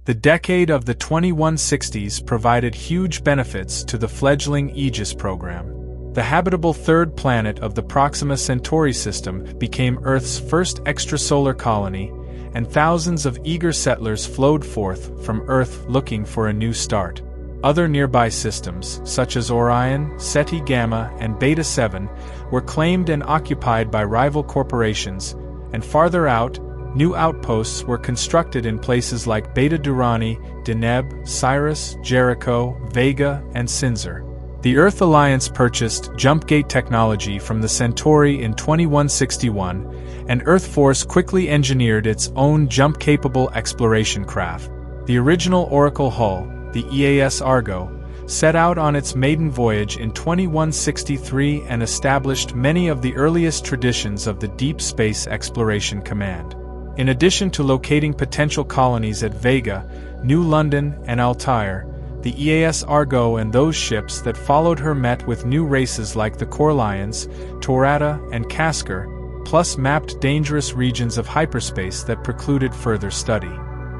The decade of the 2160s provided huge benefits to the fledgling Aegis program. The habitable third planet of the Proxima Centauri system became Earth's first extrasolar colony, and thousands of eager settlers flowed forth from Earth looking for a new start. Other nearby systems, such as Orion, Ceti Gamma, and Beta 7, were claimed and occupied by rival corporations, and farther out, new outposts were constructed in places like Beta Durrani, Deneb, Sirius, Jericho, Vega, and Sinzar. The Earth Alliance purchased Jumpgate technology from the Centauri in 2161, and Earth Force quickly engineered its own jump-capable exploration craft. The original Oracle hull, the EAS Argo, set out on its maiden voyage in 2163 and established many of the earliest traditions of the Deep Space Exploration Command. In addition to locating potential colonies at Vega, New London, and Altair, the EAS Argo and those ships that followed her met with new races like the Corlions, Torata, and Kasker, plus mapped dangerous regions of hyperspace that precluded further study.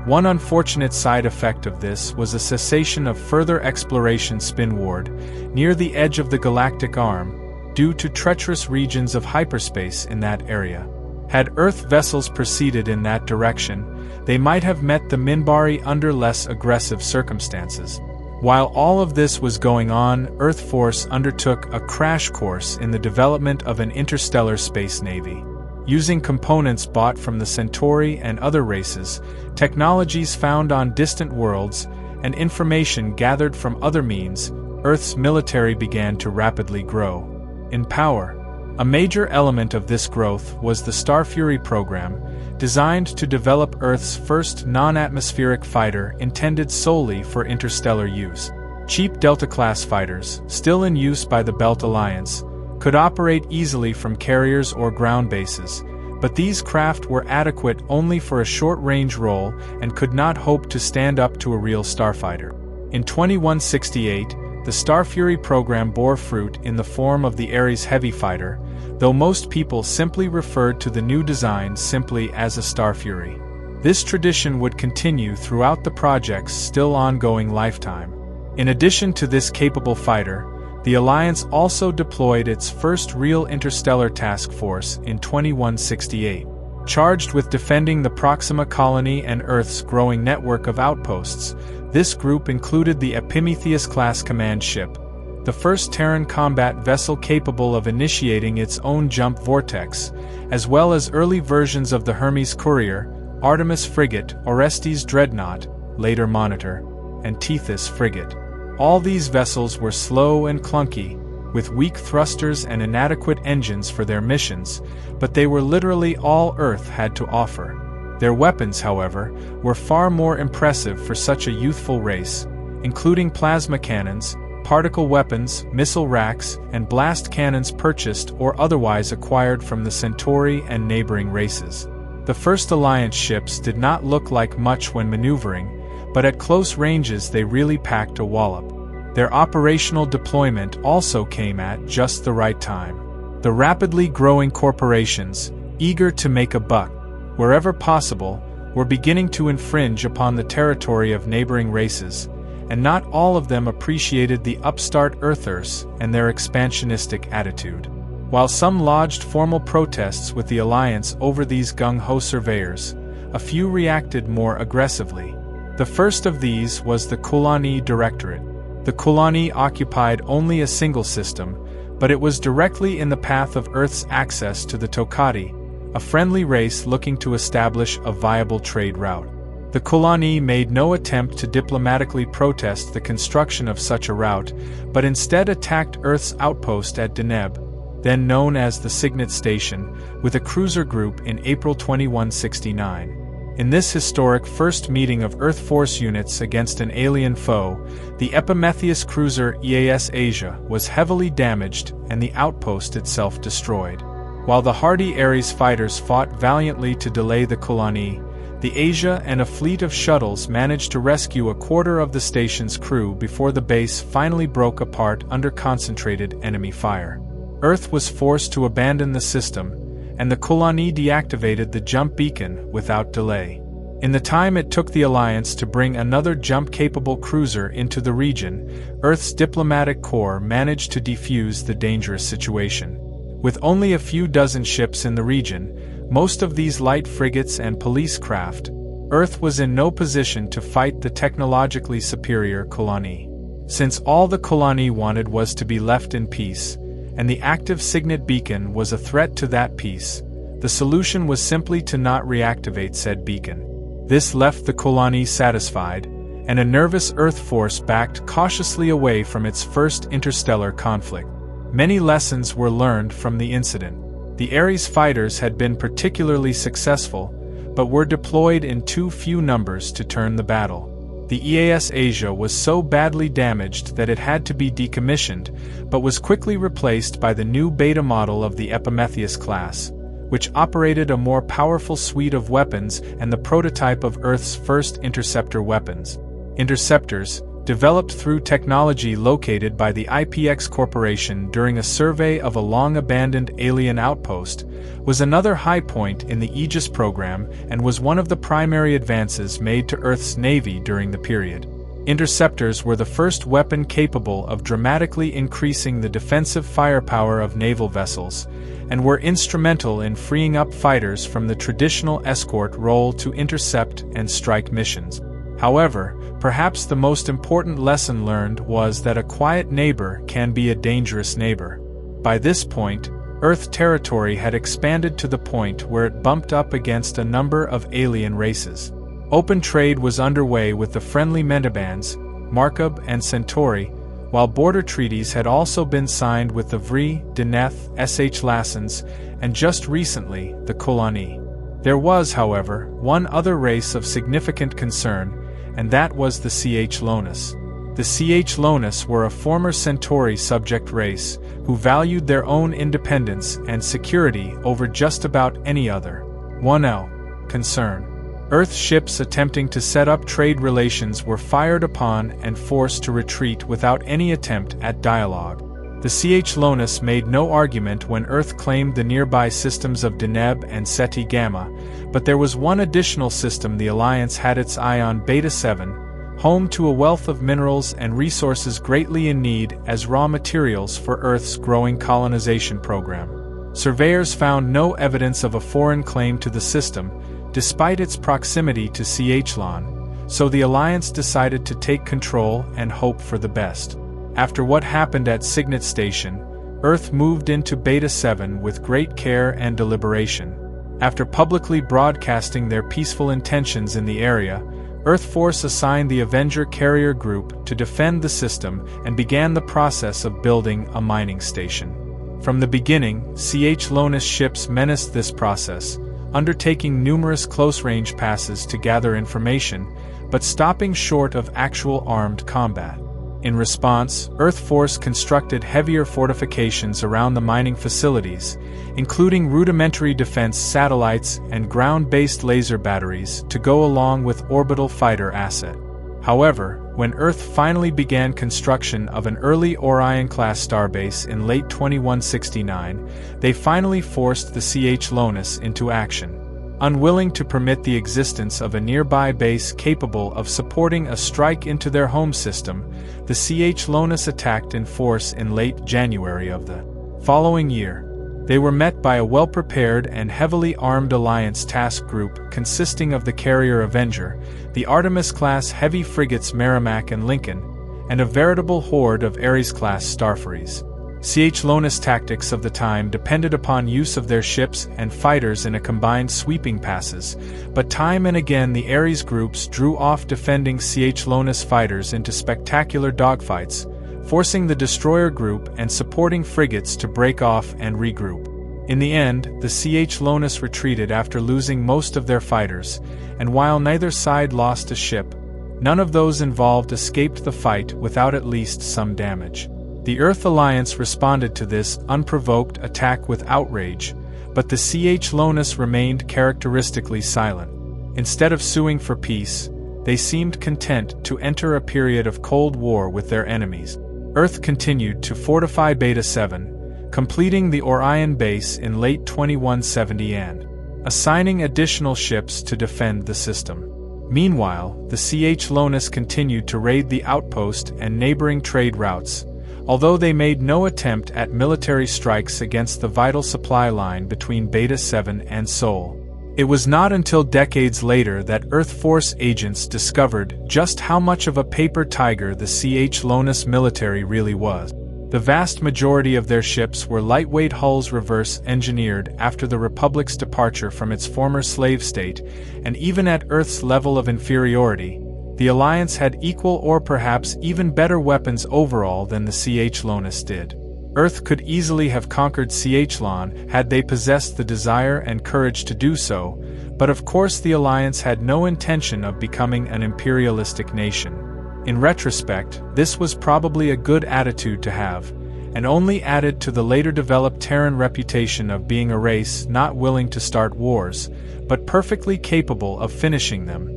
One unfortunate side effect of this was a cessation of further exploration spinward, near the edge of the galactic arm, due to treacherous regions of hyperspace in that area. Had Earth vessels proceeded in that direction, they might have met the Minbari under less aggressive circumstances. While all of this was going on, Earth Force undertook a crash course in the development of an interstellar space navy. Using components bought from the Centauri and other races, technologies found on distant worlds, and information gathered from other means, Earth's military began to rapidly grow. In power, a major element of this growth was the Starfury program, designed to develop Earth's first non-atmospheric fighter intended solely for interstellar use. Cheap Delta-class fighters, still in use by the Belt Alliance, could operate easily from carriers or ground bases, but these craft were adequate only for a short-range role and could not hope to stand up to a real starfighter. In 2168, the Starfury program bore fruit in the form of the Ares Heavy Fighter, though most people simply referred to the new design simply as a Starfury. This tradition would continue throughout the project's still ongoing lifetime. In addition to this capable fighter, the Alliance also deployed its first real interstellar task force in 2168. Charged with defending the Proxima colony and Earth's growing network of outposts, this group included the Epimetheus-class command ship, the first Terran combat vessel capable of initiating its own jump vortex, as well as early versions of the Hermes Courier, Artemis frigate, Orestes dreadnought, later Monitor, and Tethys frigate. All these vessels were slow and clunky, with weak thrusters and inadequate engines for their missions, but they were literally all Earth had to offer. Their weapons, however, were far more impressive for such a youthful race, including plasma cannons, particle weapons, missile racks, and blast cannons purchased or otherwise acquired from the Centauri and neighboring races. The first Alliance ships did not look like much when maneuvering, but at close ranges they really packed a wallop. Their operational deployment also came at just the right time. The rapidly growing corporations, eager to make a buck, wherever possible, were beginning to infringe upon the territory of neighboring races, and not all of them appreciated the upstart Earthers and their expansionistic attitude. While some lodged formal protests with the Alliance over these gung-ho surveyors, a few reacted more aggressively. The first of these was the Kulani Directorate. The Kulani occupied only a single system, but it was directly in the path of Earth's access to the Tokati, a friendly race looking to establish a viable trade route. The Kulani made no attempt to diplomatically protest the construction of such a route, but instead attacked Earth's outpost at Deneb, then known as the Signet Station, with a cruiser group in April 2169. In this historic first meeting of Earth Force units against an alien foe, the Epimetheus cruiser EAS Asia was heavily damaged and the outpost itself destroyed. While the hardy Ares fighters fought valiantly to delay the Kulani, the Asia and a fleet of shuttles managed to rescue a quarter of the station's crew before the base finally broke apart under concentrated enemy fire. Earth was forced to abandon the system, and the Kulani deactivated the jump beacon without delay. In the time it took the Alliance to bring another jump-capable cruiser into the region, Earth's diplomatic corps managed to defuse the dangerous situation. With only a few dozen ships in the region, most of these light frigates and police craft, Earth was in no position to fight the technologically superior colony. Since all the colony wanted was to be left in peace, and the active Signet beacon was a threat to that peace, the solution was simply to not reactivate said beacon. This left the colony satisfied, and a nervous Earth force backed cautiously away from its first interstellar conflict. Many lessons were learned from the incident. The Ares fighters had been particularly successful, but were deployed in too few numbers to turn the battle. The EAS Asia was so badly damaged that it had to be decommissioned, but was quickly replaced by the new beta model of the Epimetheus class, which operated a more powerful suite of weapons and the prototype of Earth's first interceptor weapons. Interceptors, developed through technology located by the IPX Corporation during a survey of a long-abandoned alien outpost, was another high point in the Aegis program and was one of the primary advances made to Earth's Navy during the period. Interceptors were the first weapon capable of dramatically increasing the defensive firepower of naval vessels, and were instrumental in freeing up fighters from the traditional escort role to intercept and strike missions. However, perhaps the most important lesson learned was that a quiet neighbor can be a dangerous neighbor. By this point, Earth territory had expanded to the point where it bumped up against a number of alien races. Open trade was underway with the friendly Mentabans, Markub and Centauri, while border treaties had also been signed with the Vri, Deneth, Sh Lassans, and just recently, the Kolani. There was, however, one other race of significant concern, and that was the Ch Lonus. The Ch Lonus were a former Centauri subject race, who valued their own independence and security over just about any other. 1L. Concern. Earth ships attempting to set up trade relations were fired upon and forced to retreat without any attempt at dialogue. The Ch Lonus made no argument when Earth claimed the nearby systems of Deneb and Seti Gamma, but there was one additional system the Alliance had its eye on, Beta 7, home to a wealth of minerals and resources greatly in need as raw materials for Earth's growing colonization program. Surveyors found no evidence of a foreign claim to the system, despite its proximity to Chlon, so the Alliance decided to take control and hope for the best. After what happened at Signet Station, Earth moved into Beta 7 with great care and deliberation. After publicly broadcasting their peaceful intentions in the area, Earth Force assigned the Avenger Carrier Group to defend the system and began the process of building a mining station. From the beginning, Ch Lonus ships menaced this process, undertaking numerous close-range passes to gather information, but stopping short of actual armed combat. In response, Earth Force constructed heavier fortifications around the mining facilities, including rudimentary defense satellites and ground-based laser batteries to go along with orbital fighter asset. However, when Earth finally began construction of an early Orion-class starbase in late 2169, they finally forced the Ch Lonus into action. Unwilling to permit the existence of a nearby base capable of supporting a strike into their home system, the Ch Lonus attacked in force in late January of the following year. They were met by a well-prepared and heavily armed Alliance task group consisting of the carrier Avenger, the Artemis-class heavy frigates Merrimack and Lincoln, and a veritable horde of Ares-class starfaries. Ch Lonus tactics of the time depended upon use of their ships and fighters in a combined sweeping passes, but time and again the Ares groups drew off defending Ch Lonus fighters into spectacular dogfights, forcing the destroyer group and supporting frigates to break off and regroup. In the end, the Ch Lonus retreated after losing most of their fighters, and while neither side lost a ship, none of those involved escaped the fight without at least some damage. The Earth Alliance responded to this unprovoked attack with outrage, but the Ch Lonus remained characteristically silent. Instead of suing for peace, they seemed content to enter a period of Cold War with their enemies. Earth continued to fortify Beta 7, completing the Orion base in late 2170 and assigning additional ships to defend the system. Meanwhile, the Ch-Lonus continued to raid the outpost and neighboring trade routes, although they made no attempt at military strikes against the vital supply line between Beta 7 and Sol. It was not until decades later that Earth Force agents discovered just how much of a paper tiger the Ch-Lonus military really was. The vast majority of their ships were lightweight hulls reverse-engineered after the Republic's departure from its former slave state, and even at Earth's level of inferiority, the Alliance had equal or perhaps even better weapons overall than the Ch-Lonus did. Earth could easily have conquered Ch-Lon had they possessed the desire and courage to do so, but of course the Alliance had no intention of becoming an imperialistic nation. In retrospect, this was probably a good attitude to have, and only added to the later developed Terran reputation of being a race not willing to start wars, but perfectly capable of finishing them.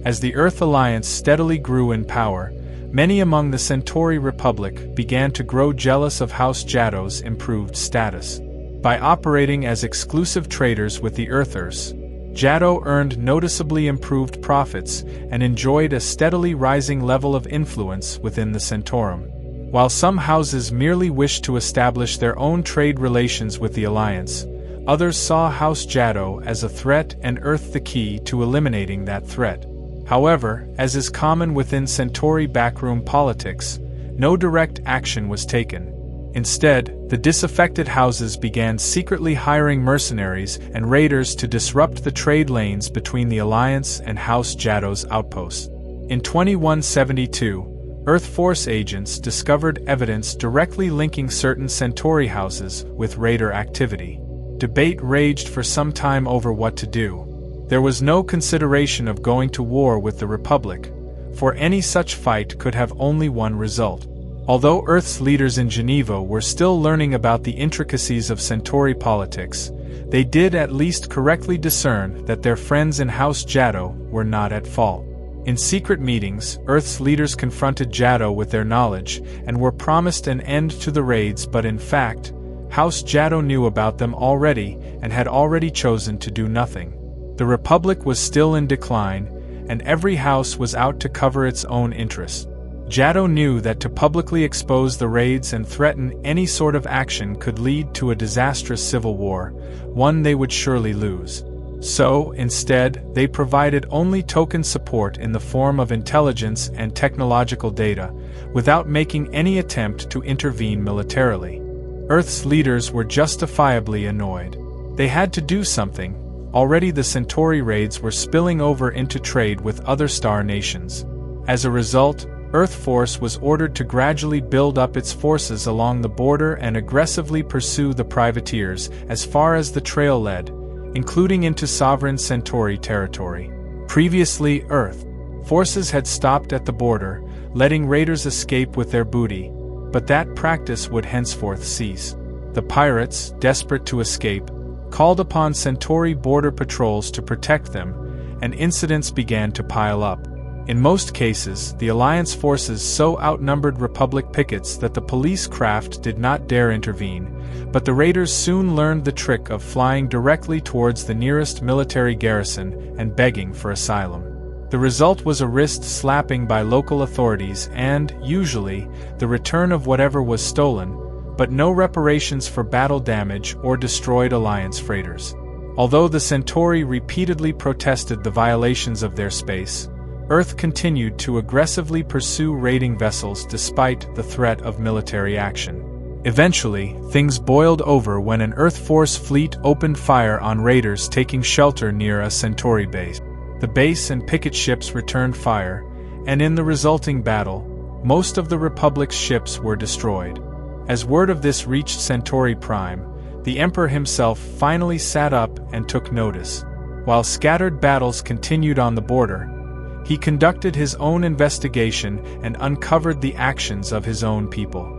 As the Earth Alliance steadily grew in power, many among the Centauri Republic began to grow jealous of House Jaddo's improved status. By operating as exclusive traders with the Earthers, Jaddo earned noticeably improved profits and enjoyed a steadily rising level of influence within the Centaurum. While some houses merely wished to establish their own trade relations with the Alliance, others saw House Jaddo as a threat and Earth the key to eliminating that threat. However, as is common within Centauri backroom politics, no direct action was taken. Instead, the disaffected houses began secretly hiring mercenaries and raiders to disrupt the trade lanes between the Alliance and House Jaddo's outposts. In 2172, Earth Force agents discovered evidence directly linking certain Centauri houses with raider activity. Debate raged for some time over what to do. There was no consideration of going to war with the Republic, for any such fight could have only one result. Although Earth's leaders in Geneva were still learning about the intricacies of Centauri politics, they did at least correctly discern that their friends in House Jaddo were not at fault. In secret meetings, Earth's leaders confronted Jaddo with their knowledge and were promised an end to the raids, but in fact, House Jaddo knew about them already and had already chosen to do nothing. The Republic was still in decline, and every house was out to cover its own interests. Jaddo knew that to publicly expose the raids and threaten any sort of action could lead to a disastrous civil war, one they would surely lose. So, instead, they provided only token support in the form of intelligence and technological data, without making any attempt to intervene militarily. Earth's leaders were justifiably annoyed. They had to do something. Already the Centauri raids were spilling over into trade with other star nations. As a result, Earth Force was ordered to gradually build up its forces along the border and aggressively pursue the privateers as far as the trail led, including into sovereign Centauri territory. Previously, Earth forces had stopped at the border, letting raiders escape with their booty, but that practice would henceforth cease. The pirates, desperate to escape, called upon Centauri border patrols to protect them, and incidents began to pile up. In most cases, the Alliance forces so outnumbered Republic pickets that the police craft did not dare intervene, but the raiders soon learned the trick of flying directly towards the nearest military garrison and begging for asylum. The result was a wrist slapping by local authorities and, usually, the return of whatever was stolen, but no reparations for battle damage or destroyed Alliance freighters. Although the Centauri repeatedly protested the violations of their space, Earth continued to aggressively pursue raiding vessels despite the threat of military action. Eventually, things boiled over when an Earth Force fleet opened fire on raiders taking shelter near a Centauri base. The base and picket ships returned fire, and in the resulting battle, most of the Republic's ships were destroyed. As word of this reached Centauri Prime, the Emperor himself finally sat up and took notice. While scattered battles continued on the border, he conducted his own investigation and uncovered the actions of his own people.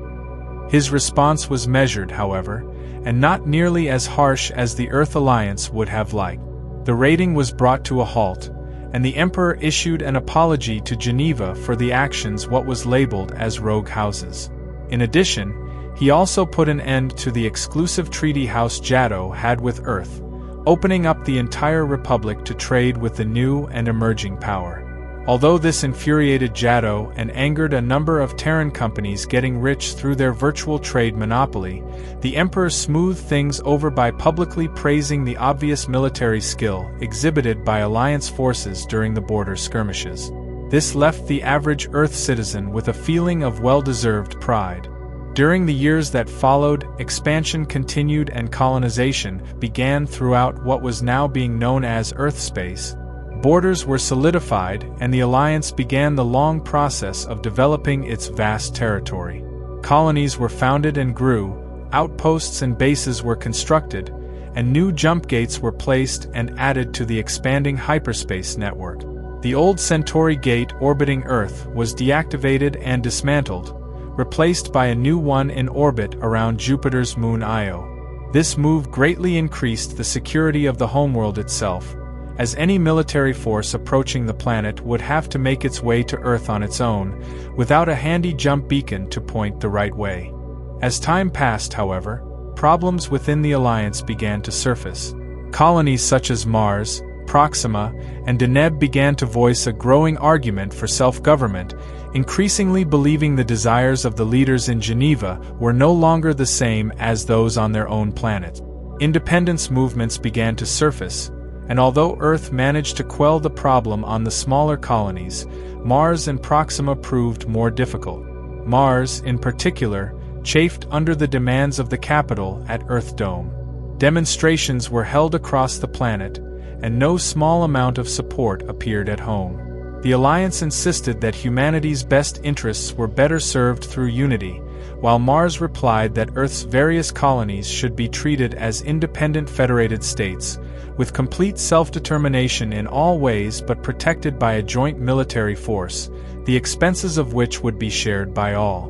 His response was measured, however, and not nearly as harsh as the Earth Alliance would have liked. The raiding was brought to a halt, and the Emperor issued an apology to Geneva for the actions what was labeled as rogue houses. In addition, He also put an end to the exclusive treaty House Jado had with Earth, opening up the entire Republic to trade with the new and emerging power. Although this infuriated Jado and angered a number of Terran companies getting rich through their virtual trade monopoly, the Emperor smoothed things over by publicly praising the obvious military skill exhibited by Alliance forces during the border skirmishes. This left the average Earth citizen with a feeling of well-deserved pride. During the years that followed, expansion continued and colonization began throughout what was now being known as Earth space. Borders were solidified, and the Alliance began the long process of developing its vast territory. Colonies were founded and grew, outposts and bases were constructed, and new jump gates were placed and added to the expanding hyperspace network. The old Centauri gate orbiting Earth was deactivated and dismantled, replaced by a new one in orbit around Jupiter's moon Io. This move greatly increased the security of the homeworld itself, as any military force approaching the planet would have to make its way to Earth on its own, without a handy jump beacon to point the right way. As time passed, however, problems within the Alliance began to surface. Colonies such as Mars, Proxima, and Deneb began to voice a growing argument for self-government, increasingly believing the desires of the leaders in Geneva were no longer the same as those on their own planet. Independence movements began to surface, and although Earth managed to quell the problem on the smaller colonies, Mars and Proxima proved more difficult. Mars, in particular, chafed under the demands of the capital at Earth Dome. Demonstrations were held across the planet, and no small amount of support appeared at home. The Alliance insisted that humanity's best interests were better served through unity, while Mars replied that Earth's various colonies should be treated as independent federated states, with complete self-determination in all ways but protected by a joint military force, the expenses of which would be shared by all.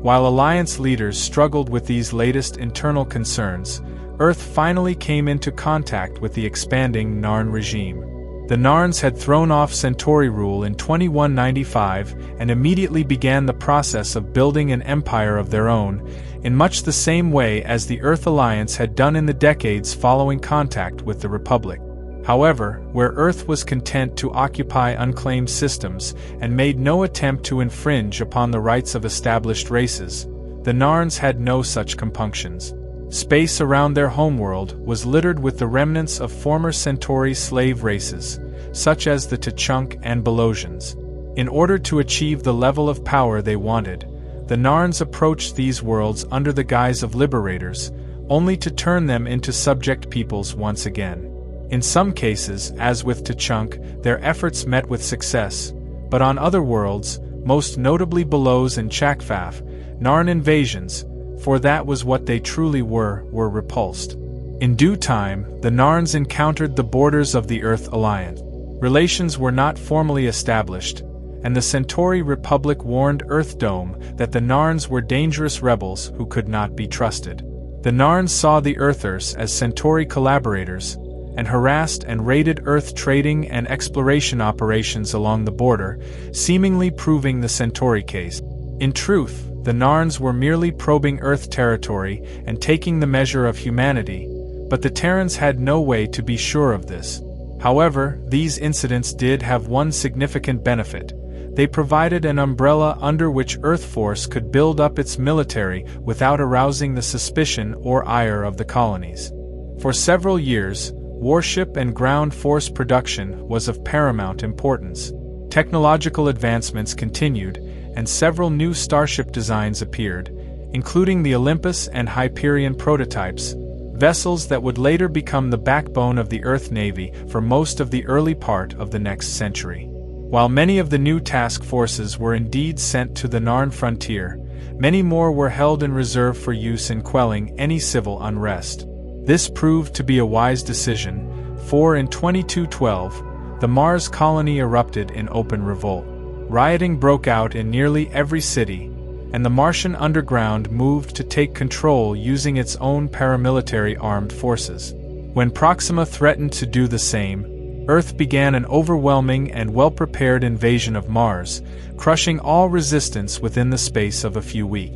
While Alliance leaders struggled with these latest internal concerns, Earth finally came into contact with the expanding Narn regime. The Narns had thrown off Centauri rule in 2195 and immediately began the process of building an empire of their own, in much the same way as the Earth Alliance had done in the decades following contact with the Republic. However, where Earth was content to occupy unclaimed systems and made no attempt to infringe upon the rights of established races, the Narns had no such compunctions. Space around their homeworld was littered with the remnants of former Centauri slave races, such as the Tachunk and Belosians. In order to achieve the level of power they wanted, the Narns approached these worlds under the guise of liberators, only to turn them into subject peoples once again. In some cases, as with Tachunk, their efforts met with success, but on other worlds, most notably Belos and Chakfaf, Narn invasions, for that was what they truly were repulsed. In due time, the Narns encountered the borders of the Earth Alliance. Relations were not formally established, and the Centauri Republic warned Earth Dome that the Narns were dangerous rebels who could not be trusted. The Narns saw the Earthers as Centauri collaborators, and harassed and raided Earth trading and exploration operations along the border, seemingly proving the Centauri case. In truth, the Narns were merely probing Earth territory and taking the measure of humanity, but the Terrans had no way to be sure of this. However, these incidents did have one significant benefit. They provided an umbrella under which Earth Force could build up its military without arousing the suspicion or ire of the colonies. For several years, warship and ground force production was of paramount importance. Technological advancements continued, and several new starship designs appeared, including the Olympus and Hyperion prototypes, vessels that would later become the backbone of the Earth Navy for most of the early part of the next century. While many of the new task forces were indeed sent to the Narn frontier, many more were held in reserve for use in quelling any civil unrest. This proved to be a wise decision, for in 2212, the Mars colony erupted in open revolt. Rioting broke out in nearly every city, and the Martian underground moved to take control using its own paramilitary armed forces. When Proxima threatened to do the same, Earth began an overwhelming and well-prepared invasion of Mars, crushing all resistance within the space of a few weeks.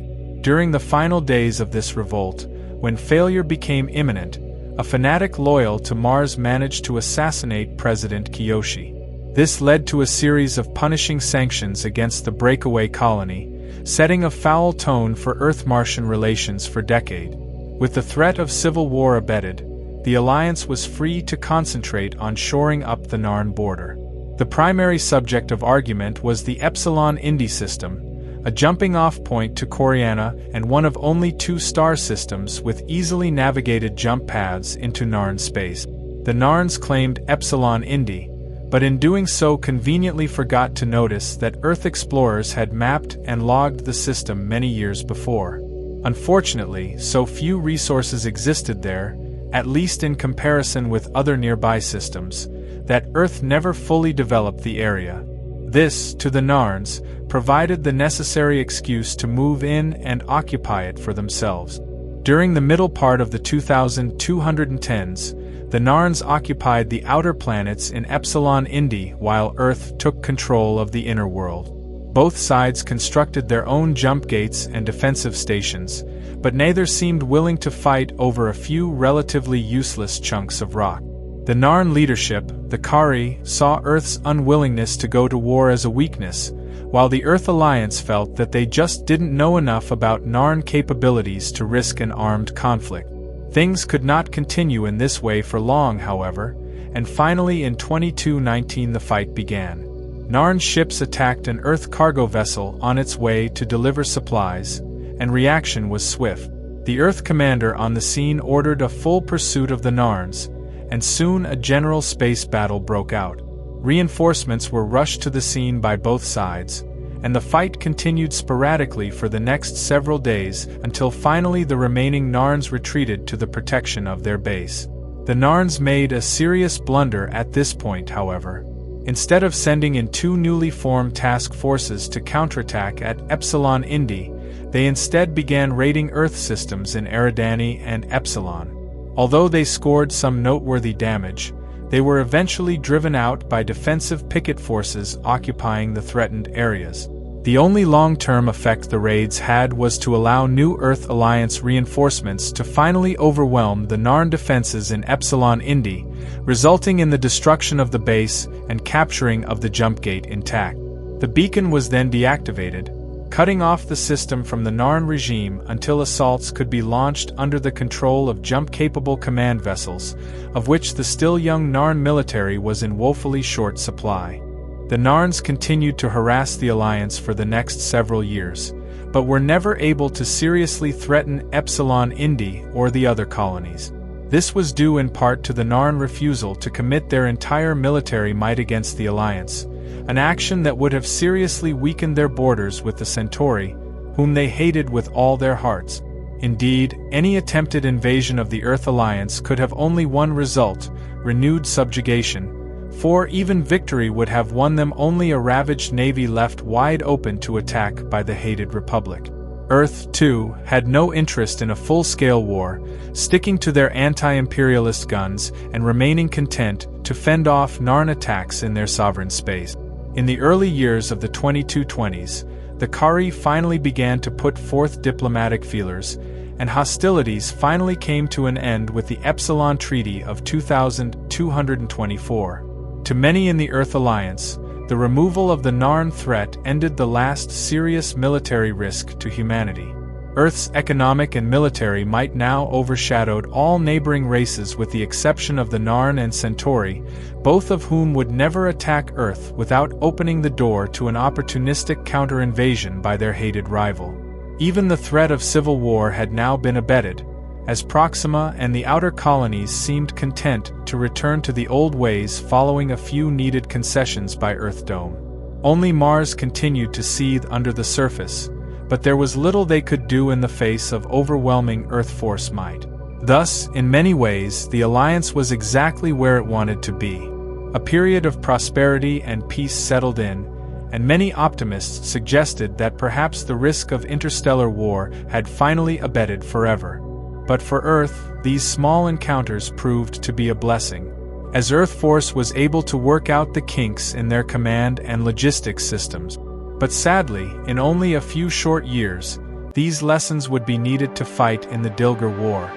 during the final days of this revolt, when failure became imminent, a fanatic loyal to Mars managed to assassinate President Kiyoshi. This led to a series of punishing sanctions against the breakaway colony, setting a foul tone for Earth-Martian relations for decades. With the threat of civil war abated, the Alliance was free to concentrate on shoring up the Narn border. The primary subject of argument was the Epsilon Indi system, a jumping-off point to Coriana and one of only 2 star systems with easily navigated jump paths into Narn space. The Narns claimed Epsilon Indi, but in doing so conveniently forgot to notice that Earth explorers had mapped and logged the system many years before. Unfortunately, so few resources existed there, at least in comparison with other nearby systems, that Earth never fully developed the area. This, to the Narns, provided the necessary excuse to move in and occupy it for themselves. During the middle part of the 2210s, the Narns occupied the outer planets in Epsilon Indi while Earth took control of the inner world. Both sides constructed their own jump gates and defensive stations, but neither seemed willing to fight over a few relatively useless chunks of rock. The Narn leadership, the Kari, saw Earth's unwillingness to go to war as a weakness, while the Earth Alliance felt that they just didn't know enough about Narn capabilities to risk an armed conflict. Things could not continue in this way for long, however, and finally in 2219 the fight began. Narn ships attacked an Earth cargo vessel on its way to deliver supplies, and reaction was swift. The Earth commander on the scene ordered a full pursuit of the Narns, and soon a general space battle broke out. Reinforcements were rushed to the scene by both sides, and the fight continued sporadically for the next several days until finally the remaining Narns retreated to the protection of their base. The Narns made a serious blunder at this point, however. Instead of sending in 2 newly formed task forces to counterattack at Epsilon Indi, they instead began raiding Earth systems in Eridani and Epsilon. Although they scored some noteworthy damage, they were eventually driven out by defensive picket forces occupying the threatened areas. The only long-term effect the raids had was to allow new Earth Alliance reinforcements to finally overwhelm the Narn defenses in Epsilon Indi, resulting in the destruction of the base and capturing of the jump gate intact. The beacon was then deactivated, cutting off the system from the Narn regime until assaults could be launched under the control of jump-capable command vessels, of which the still young Narn military was in woefully short supply. The Narns continued to harass the Alliance for the next several years, but were never able to seriously threaten Epsilon Indi or the other colonies. This was due in part to the Narn refusal to commit their entire military might against the Alliance, an action that would have seriously weakened their borders with the Centauri, whom they hated with all their hearts. Indeed, any attempted invasion of the Earth Alliance could have only one result: renewed subjugation, for even victory would have won them only a ravaged navy left wide open to attack by the hated Republic. Earth, too, had no interest in a full-scale war, sticking to their anti-imperialist guns and remaining content to fend off Narn attacks in their sovereign space. In the early years of the 2220s, the Kari finally began to put forth diplomatic feelers, and hostilities finally came to an end with the Epsilon Treaty of 2224. To many in the Earth Alliance, the removal of the Narn threat ended the last serious military risk to humanity. Earth's economic and military might now overshadowed all neighboring races with the exception of the Narn and Centauri, both of whom would never attack Earth without opening the door to an opportunistic counter-invasion by their hated rival. Even the threat of civil war had now been abated, as Proxima and the outer colonies seemed content to return to the old ways following a few needed concessions by Earthdome. Only Mars continued to seethe under the surface, but there was little they could do in the face of overwhelming Earth force might. Thus, in many ways, the Alliance was exactly where it wanted to be. A period of prosperity and peace settled in, and many optimists suggested that perhaps the risk of interstellar war had finally abated forever. But for Earth, these small encounters proved to be a blessing, as Earth Force was able to work out the kinks in their command and logistics systems. But sadly, in only a few short years, These lessons would be needed to fight in the Dilger War.